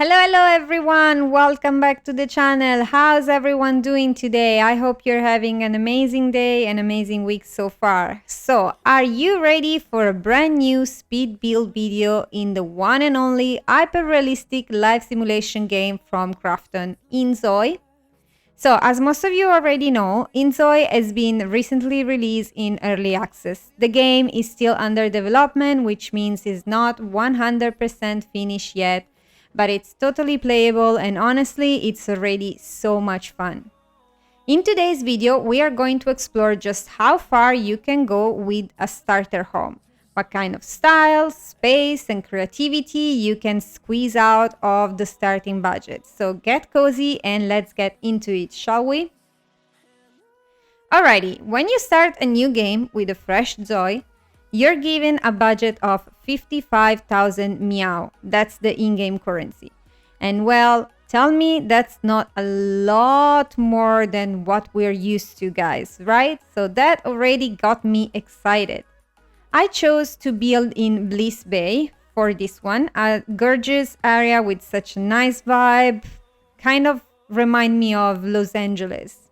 Hello everyone, welcome back to the channel. How's everyone doing today? I hope you're having an amazing day and amazing week so far. So, are you ready for a brand new speed build video in the one and only hyper-realistic life simulation game from Krafton, inZOI? So, as most of you already know, inZOI has been recently released in early access. The game is still under development, which means it's not 100% finished yet, but it's totally playable and honestly, it's already so much fun. In today's video, we are going to explore just how far you can go with a starter home, what kind of style, space, and creativity you can squeeze out of the starting budget. So get cozy and let's get into it, shall we? Alrighty, when you start a new game with a fresh ZOI, you're given a budget of 55,000 meow. That's the in-game currency. And well, tell me that's not a lot more than what we're used to, guys, right? So that already got me excited. I chose to build in Bliss Bay for this one, a gorgeous area with such a nice vibe, kind of remind me of Los Angeles.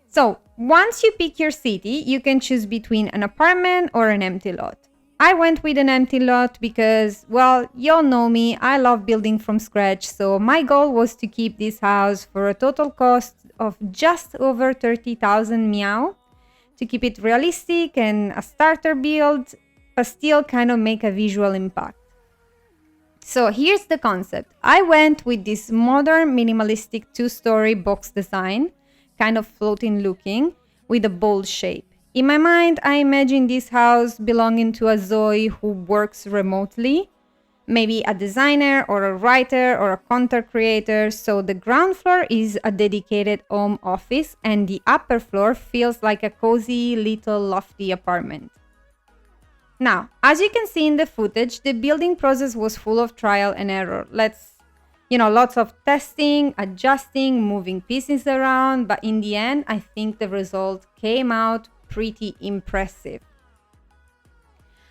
So, once you pick your city, you can choose between an apartment or an empty lot. I went with an empty lot because, well, y'all know me, I love building from scratch, so my goal was to keep this house for a total cost of just over 30,000 meow, to keep it realistic and a starter build, but still kind of make a visual impact. So here's the concept. I went with this modern minimalistic two-story box design, kind of floating looking, with a bold shape. In my mind, I imagine this house belonging to a ZOI who works remotely, maybe a designer or a writer or a content creator. So the ground floor is a dedicated home office and the upper floor feels like a cozy little lofty apartment. Now, as you can see in the footage, the building process was full of trial and error. Lots of testing, adjusting, moving pieces around, but in the end, I think the result came out pretty impressive.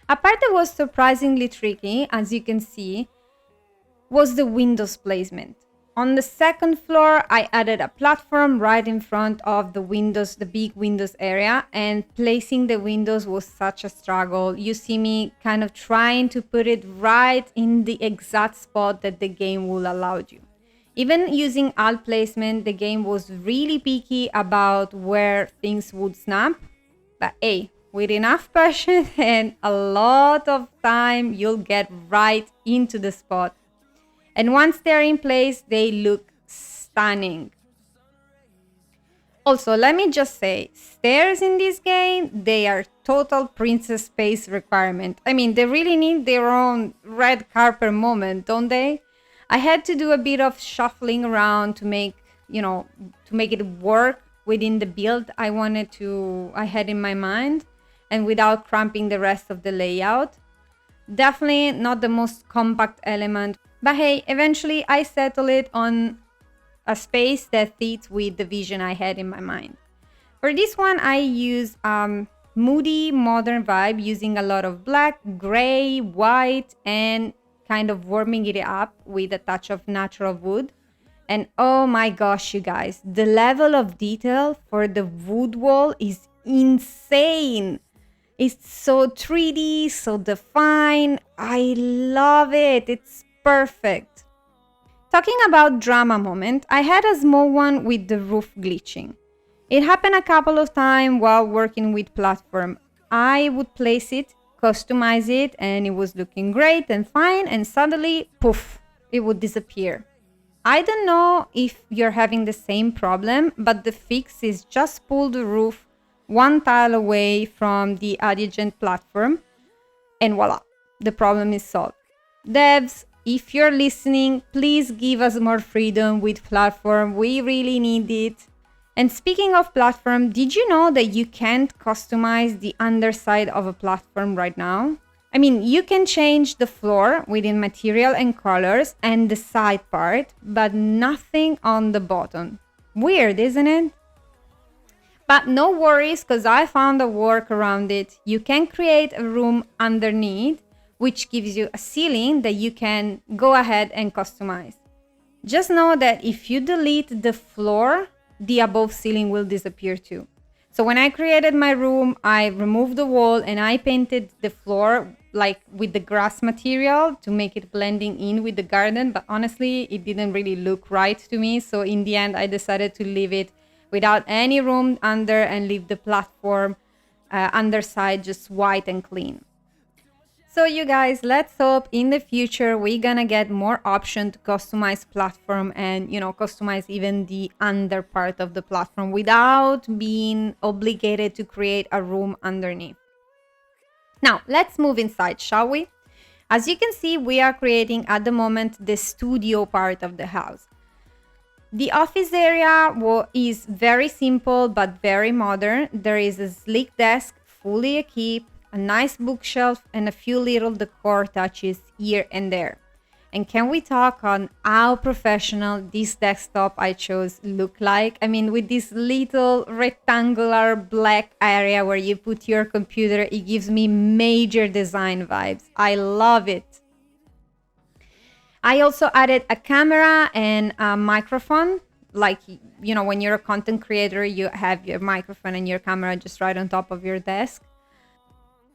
A part that was surprisingly tricky, as you can see, was the windows placement. On the second floor, I added a platform right in front of the windows, the big windows area, and placing the windows was such a struggle. You see me kind of trying to put it right in the exact spot that the game will allow you. Even using alt placement, the game was really picky about where things would snap. But hey, with enough passion and a lot of time, you'll get right into the spot. And once they're in place, they look stunning. Also, let me just say, stairs in this game, they are total princess space requirement. I mean, they really need their own red carpet moment, don't they? I had to do a bit of shuffling around to make it work within the build I had in my mind, and without cramping the rest of the layout. Definitely not the most compact element, but hey, eventually I settled it on a space that fits with the vision I had in my mind. For this one, I use Moody modern vibe, using a lot of black, gray, white, and kind of warming it up with a touch of natural wood. And oh my gosh, you guys, the level of detail for the wood wall is insane. It's so 3D, so defined. I love it. It's perfect. Talking about drama moment, I had a small one with the roof glitching. It happened a couple of times while working with platform. I would place it, customize it, and it was looking great and fine, and suddenly, poof, it would disappear. I don't know if you're having the same problem, but the fix is just pull the roof one tile away from the adjacent platform, and voila, the problem is solved. Devs, if you're listening, please give us more freedom with platform. We really need it. And speaking of platform, did you know that you can't customize the underside of a platform right now? I mean, you can change the floor within material and colors and the side part, but nothing on the bottom. Weird, isn't it? But no worries, because I found a work around it. You can create a room underneath which gives you a ceiling that you can go ahead and customize. Just know that if you delete the floor, the above ceiling will disappear too. So when I created my room, I removed the wall and I painted the floor like with the grass material to make it blending in with the garden. But honestly, it didn't really look right to me. So in the end, I decided to leave it without any room under and leave the platform underside just white and clean. So you guys, let's hope in the future we're gonna get more option to customize platform and, customize even the under part of the platform without being obligated to create a room underneath. Now, let's move inside, shall we? As you can see, we are creating at the moment the studio part of the house. The office area is very simple but very modern. There is a sleek desk, fully equipped, a nice bookshelf, and a few little decor touches here and there. And can we talk on how professional this desktop I chose look like? I mean, with this little rectangular black area where you put your computer, it gives me major design vibes. I love it. I also added a camera and a microphone. Like, when you're a content creator, you have your microphone and your camera just right on top of your desk.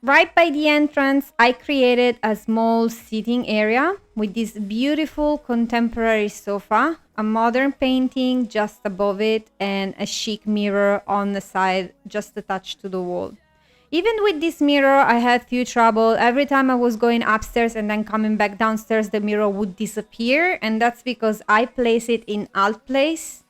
Right by the entrance, I created a small sitting area with this beautiful contemporary sofa, a modern painting just above it, and a chic mirror on the side just attached to the wall. Even with this mirror, I had few trouble. Every time I was going upstairs and then coming back downstairs, the mirror would disappear. And that's because I place it in alt place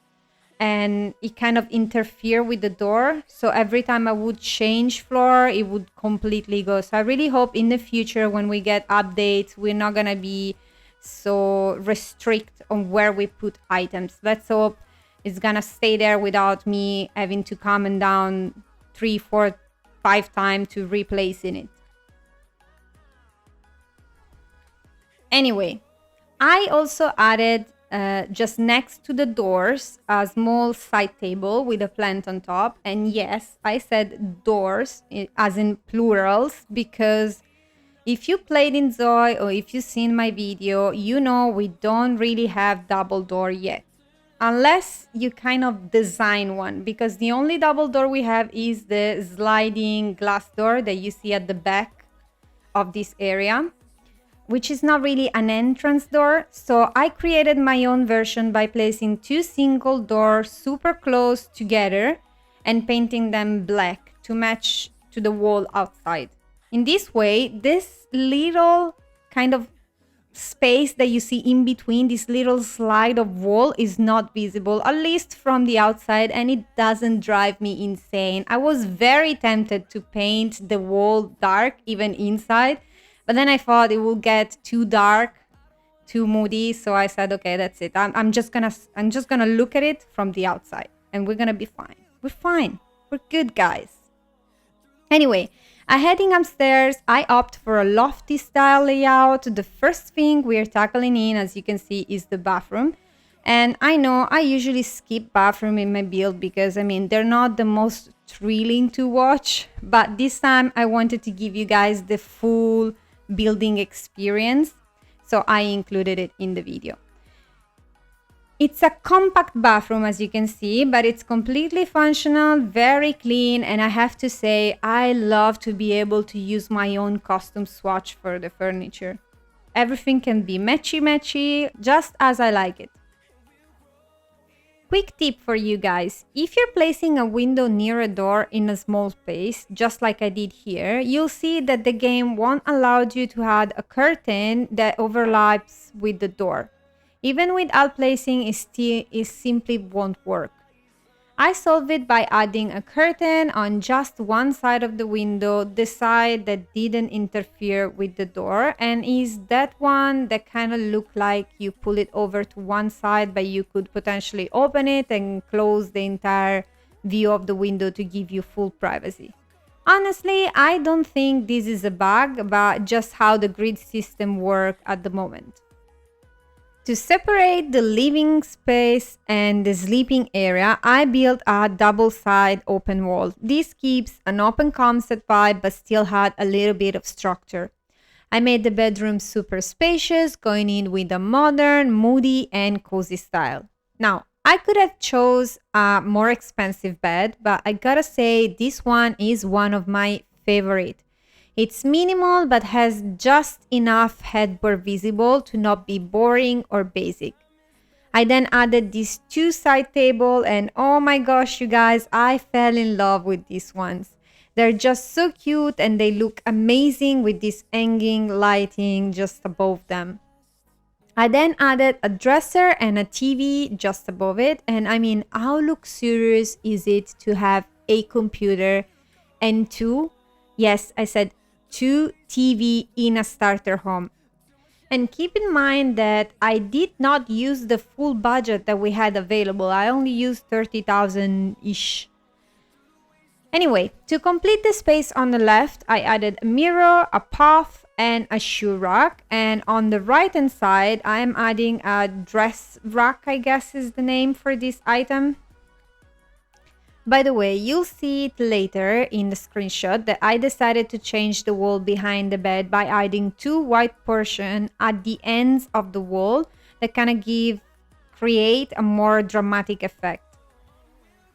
and it kind of interfere with the door. So every time I would change floor, it would completely go. So I really hope in the future when we get updates, we're not gonna be so restrict on where we put items. Let's hope it's gonna stay there without me having to come and down 3, 4, 5 times to replace in it. Anyway, I also added just next to the doors a small side table with a plant on top. And yes, I said doors as in plurals, because if you played inZOI or if you've seen my video, we don't really have double door yet, unless you kind of design one, because the only double door we have is the sliding glass door that you see at the back of this area, which is not really an entrance door. So I created my own version by placing 2 single doors super close together and painting them black to match to the wall outside. In this way, this little kind of space that you see in between, this little slide of wall, is not visible, at least from the outside, and it doesn't drive me insane. I was very tempted to paint the wall dark even inside, but then I thought it would get too dark, too moody. So I said, okay, that's it. I'm just gonna look at it from the outside, and we're gonna be fine. We're fine. We're good, guys. Anyway, heading upstairs, I opt for a lofty style layout. The first thing we're tackling in, as you can see, is the bathroom. And I know I usually skip bathroom in my build because, they're not the most thrilling to watch. But this time I wanted to give you guys the full building experience, so I included it in the video. It's a compact bathroom, as you can see, but it's completely functional, very clean, and I have to say I love to be able to use my own custom swatch for the furniture. Everything can be matchy just as I like it. Quick tip for you guys: if you're placing a window near a door in a small space, just like I did here, you'll see that the game won't allow you to add a curtain that overlaps with the door. Even with alt placing, it simply won't work. I solved it by adding a curtain on just one side of the window, the side that didn't interfere with the door, and is that one that kind of looked like you pull it over to one side, but you could potentially open it and close the entire view of the window to give you full privacy. Honestly, I don't think this is a bug, but just how the grid system works at the moment. To separate the living space and the sleeping area, I built a double-side open wall. This keeps an open concept vibe but still had a little bit of structure. I made the bedroom super spacious, going in with a modern, moody, and cozy style. Now, I could have chose a more expensive bed, but I gotta say this one is one of my favorite. It's minimal but has just enough headboard visible to not be boring or basic. I then added these two side table and oh my gosh, you guys, I fell in love with these ones. They're just so cute and they look amazing with this hanging lighting just above them. I then added a dresser and a TV just above it. And I mean, how luxurious is it to have a computer and two, yes, I said two TV in a starter home. And keep in mind that I did not use the full budget that we had available. I only used 30,000-ish. Anyway, to complete the space on the left, I added a mirror, a puff, and a shoe rack. And on the right hand side, I am adding a dress rack, I guess is the name for this item. By the way, you'll see it later in the screenshot that I decided to change the wall behind the bed by adding two white portions at the ends of the wall that kind of create a more dramatic effect.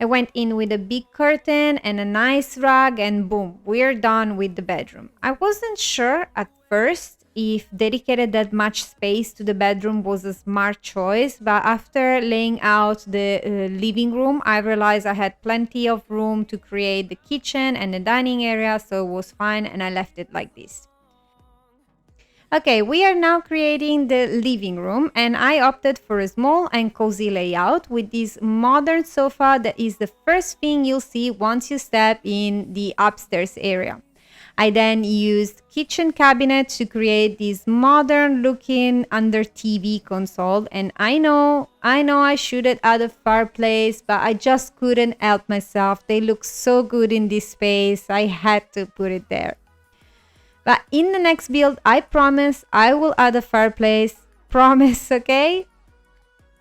I went in with a big curtain and a nice rug and boom, we're done with the bedroom. I wasn't sure at first if dedicated that much space to the bedroom was a smart choice, but after laying out the living room, I realized I had plenty of room to create the kitchen and the dining area, so it was fine and I left it like this. Okay, we are now creating the living room and I opted for a small and cozy layout with this modern sofa that is the first thing you'll see once you step in the upstairs area. I then used kitchen cabinets to create this modern looking under TV console. And I know I should have added a fireplace, but I just couldn't help myself. They look so good in this space. I had to put it there. But in the next build, I promise I will add a fireplace. Promise, okay?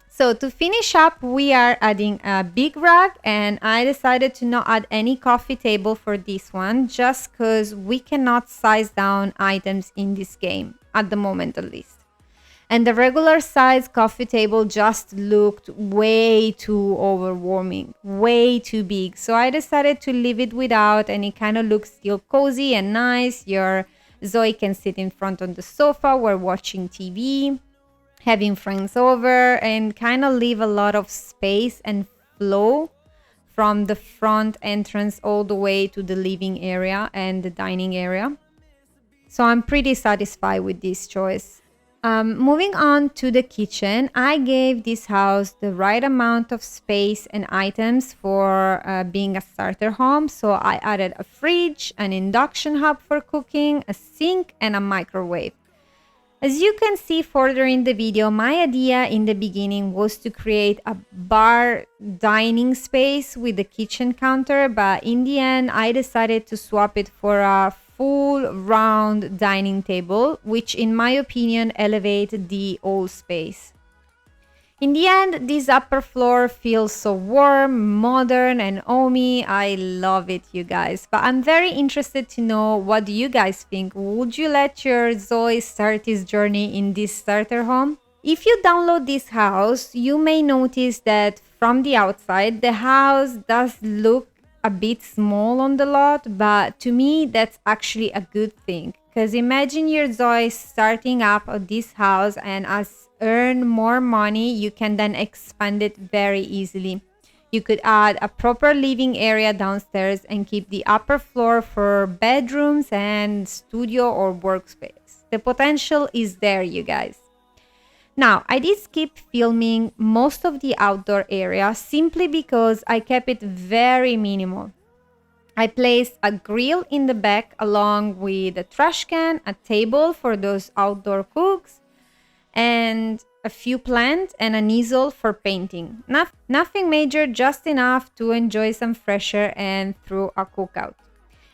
So to finish up, we are adding a big rug and I decided to not add any coffee table for this one just because we cannot size down items in this game, at the moment at least. And the regular size coffee table just looked way too overwhelming, way too big. So I decided to leave it without and it kind of looks still cozy and nice. Your Zoe can sit in front of the sofa while watching TV. Having friends over and kind of leave a lot of space and flow from the front entrance all the way to the living area and the dining area. So I'm pretty satisfied with this choice. Moving on to the kitchen, I gave this house the right amount of space and items for being a starter home. So I added a fridge, an induction hob for cooking, a sink, and a microwave. As you can see further in the video, my idea in the beginning was to create a bar dining space with the kitchen counter, but in the end, I decided to swap it for a full round dining table, which in my opinion elevated the whole space. In the end, this upper floor feels so warm, modern, and homey. I love it, you guys. But I'm very interested to know what do you guys think. Would you let your Zoe start his journey in this starter home? If you download this house, you may notice that from the outside, the house does look a bit small on the lot, but to me, that's actually a good thing. Because imagine your Zoe starting up at this house and as earn more money, you can then expand it very easily. You could add a proper living area downstairs and keep the upper floor for bedrooms and studio or workspace. The potential is there, you guys. Now, I did skip filming most of the outdoor area simply because I kept it very minimal. I placed a grill in the back along with a trash can, a table for those outdoor cooks, and a few plants and an easel for painting. Nothing major, just enough to enjoy some fresh air and through a cookout.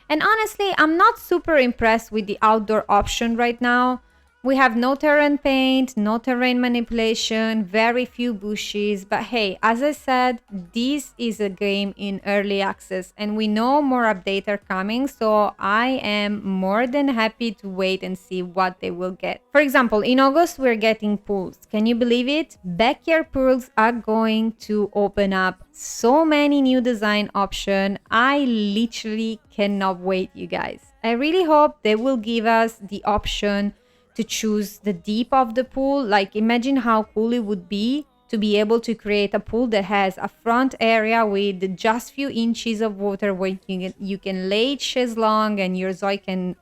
And honestly, I'm not super impressed with the outdoor option right now. We have no terrain paint, no terrain manipulation, very few bushes. But hey, as I said, this is a game in early access and we know more updates are coming. So I am more than happy to wait and see what they will get. For example, in August, we're getting pools. Can you believe it? Backyard pools are going to open up so many new design options. I literally cannot wait, you guys. I really hope they will give us the option to choose the deep of the pool. Like, imagine how cool it would be to be able to create a pool that has a front area with just few inches of water where you can lay chaise long and your Zoe can,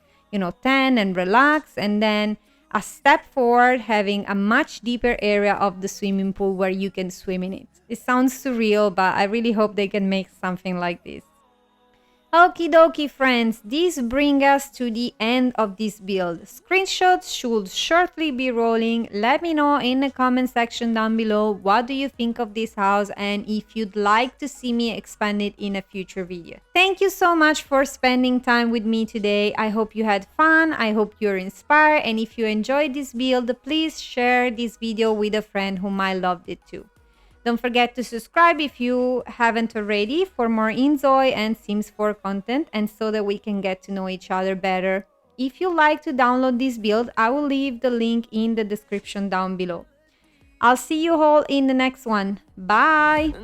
tan and relax, and then a step forward having a much deeper area of the swimming pool where you can swim in it. It sounds surreal, but I really hope they can make something like this. Okie dokie friends, this brings us to the end of this build. Screenshots should shortly be rolling. Let me know in the comment section down below what do you think of this house and if you'd like to see me expand it in a future video. Thank you so much for spending time with me today. I hope you had fun, I hope you're inspired, and if you enjoyed this build, please share this video with a friend who might love it too. Don't forget to subscribe if you haven't already for more inZOI and Sims 4 content and so that we can get to know each other better. If you like to download this build, I will leave the link in the description down below. I'll see you all in the next one. Bye!